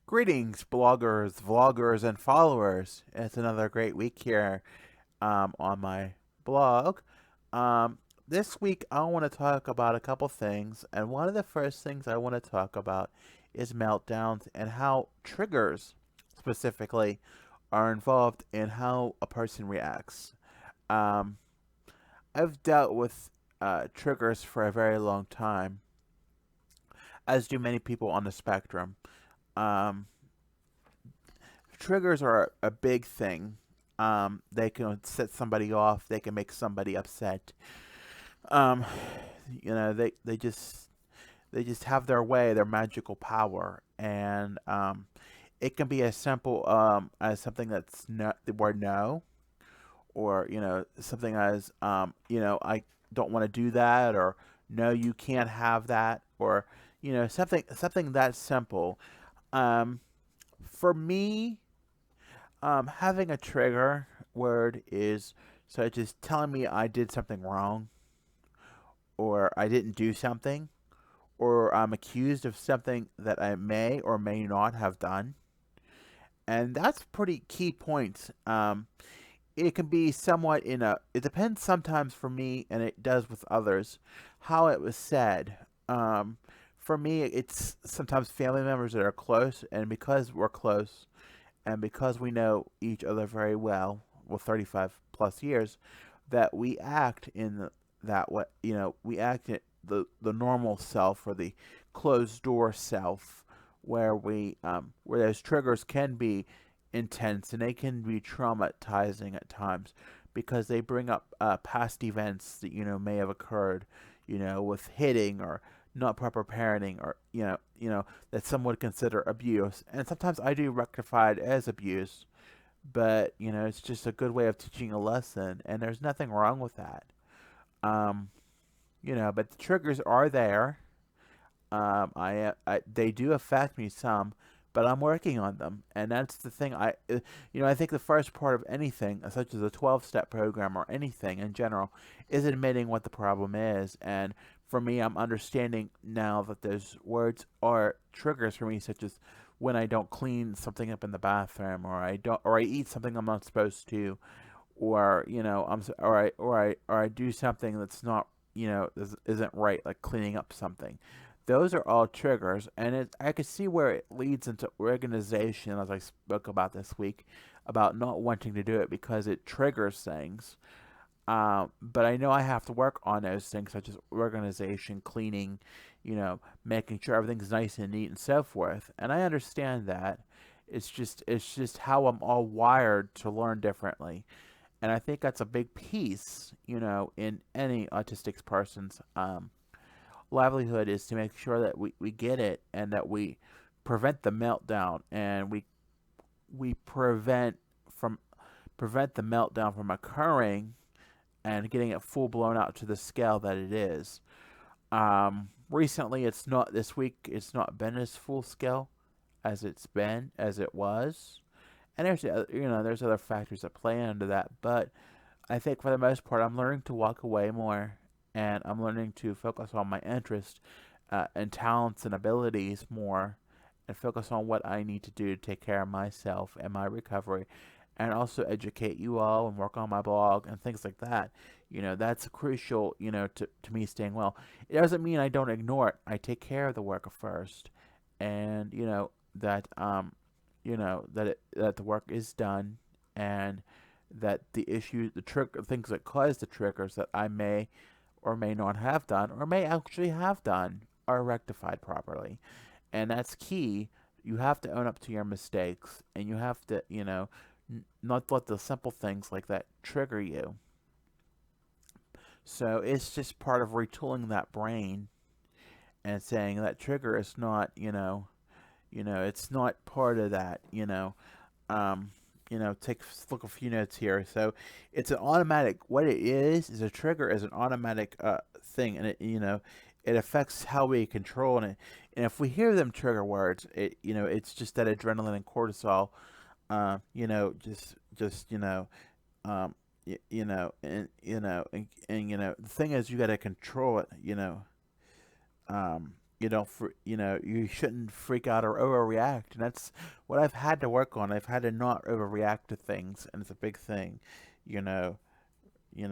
Greetings, bloggers, vloggers, and followers. It's another great week here on my blog. Um, this week, I want to talk about a couple things, and one of the first things I want to talk about is meltdowns and how triggers, specifically, are involved in how a person reacts. Um, I've dealt with triggers for a very long time, as do many people on the spectrum. Um, Triggers are a big thing. They can set somebody off. They can make somebody upset. Um, they just have their way, their magical power, and it can be as simple as something that's the word no, or something as I don't want to do that, or no, you can't have that, or something that simple. Um, for me, having a trigger word is such as telling me I did something wrong, or I didn't do something, or I'm accused of something that I may or may not have done. And that's pretty key points. It can be somewhat it depends sometimes for me, and it does with others, how it was said. For me, it's sometimes family members that are close, and because we're close, and because we know each other very well, 35 plus years, that we act in that way. We act in the normal self, or the closed door self, where those triggers can be intense, and they can be traumatizing at times because they bring up past events that may have occurred, with hitting, or not proper parenting, or that some would consider abuse. And sometimes I do rectify it as abuse, but it's just a good way of teaching a lesson, and there's nothing wrong with that. Um, but the triggers are there. They do affect me some, but I'm working on them, and that's the thing. I think the first part of anything, such as a 12-step program or anything in general, is admitting what the problem is. And for me, I'm understanding now that those words are triggers for me, such as when I don't clean something up in the bathroom, or I eat something I'm not supposed to, or or I do something that's not isn't right, like cleaning up something. Those are all triggers, and I could see where it leads into organization, as I spoke about this week, about not wanting to do it because it triggers things. But I know I have to work on those things, such as organization, cleaning, making sure everything's nice and neat and so forth. And I understand that. It's just how I'm all wired to learn differently. And I think that's a big piece, in any autistic person's livelihood, is to make sure that we get it, and that we prevent the meltdown, and we from prevent the meltdown from occurring, and getting it full blown out to the scale that it is. Recently, it's not this week. It's not been as full scale as it was, and there's other factors that play into that. But I think for the most part, I'm learning to walk away more, and I'm learning to focus on my interest and talents and abilities more, and focus on what I need to do to take care of myself and my recovery, and also educate you all and work on my blog and things like that. That's crucial, to me staying well. It doesn't mean I don't ignore it. I take care of the work first, and that the work is done, and that the things that cause the triggers that I may or may not have done, or may actually have done, are rectified properly. And that's key. You have to own up to your mistakes, and you have to, not let the simple things like that trigger you. So it's just part of retooling that brain, and saying that trigger is not, it's not part of that. Um, take look a few notes here. So it's an automatic. What it is a trigger is an automatic thing, and it affects how we control it. And if we hear them trigger words, it's just that adrenaline and cortisol. Just and the thing is, you got to control it. Um, you shouldn't freak out or overreact, and that's what I've had to work on. I've had to not overreact to things, and it's a big thing. You know, you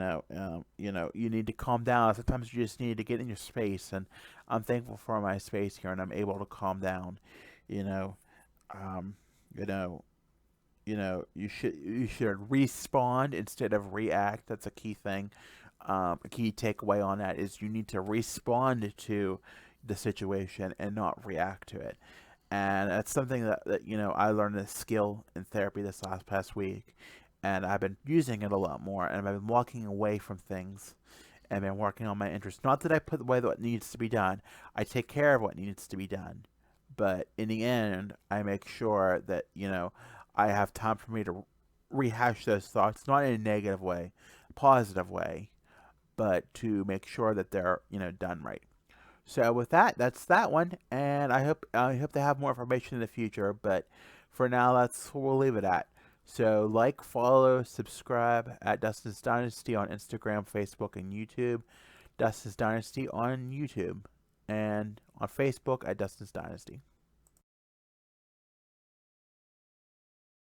need to calm down. Sometimes you just need to get in your space, and I'm thankful for my space here, and I'm able to calm down. You know, um, you know, you should respond instead of react. That's a key thing. A key takeaway on that is you need to respond to the situation and not react to it. And that's something that I learned a skill in therapy this last past week, and I've been using it a lot more. And I've been walking away from things and been working on my interests. Not that I put away what needs to be done. I take care of what needs to be done, but in the end, I make sure that I have time for me to rehash those thoughts, not in a negative way, positive way, but to make sure that they're done right. So with that, that's that one, and I hope to have more information in the future. But for now, that's what we'll leave it at. So like, follow, subscribe at Dustin's Dynasty on Instagram, Facebook, and YouTube. Dustin's Dynasty on YouTube and on Facebook at Dustin's Dynasty.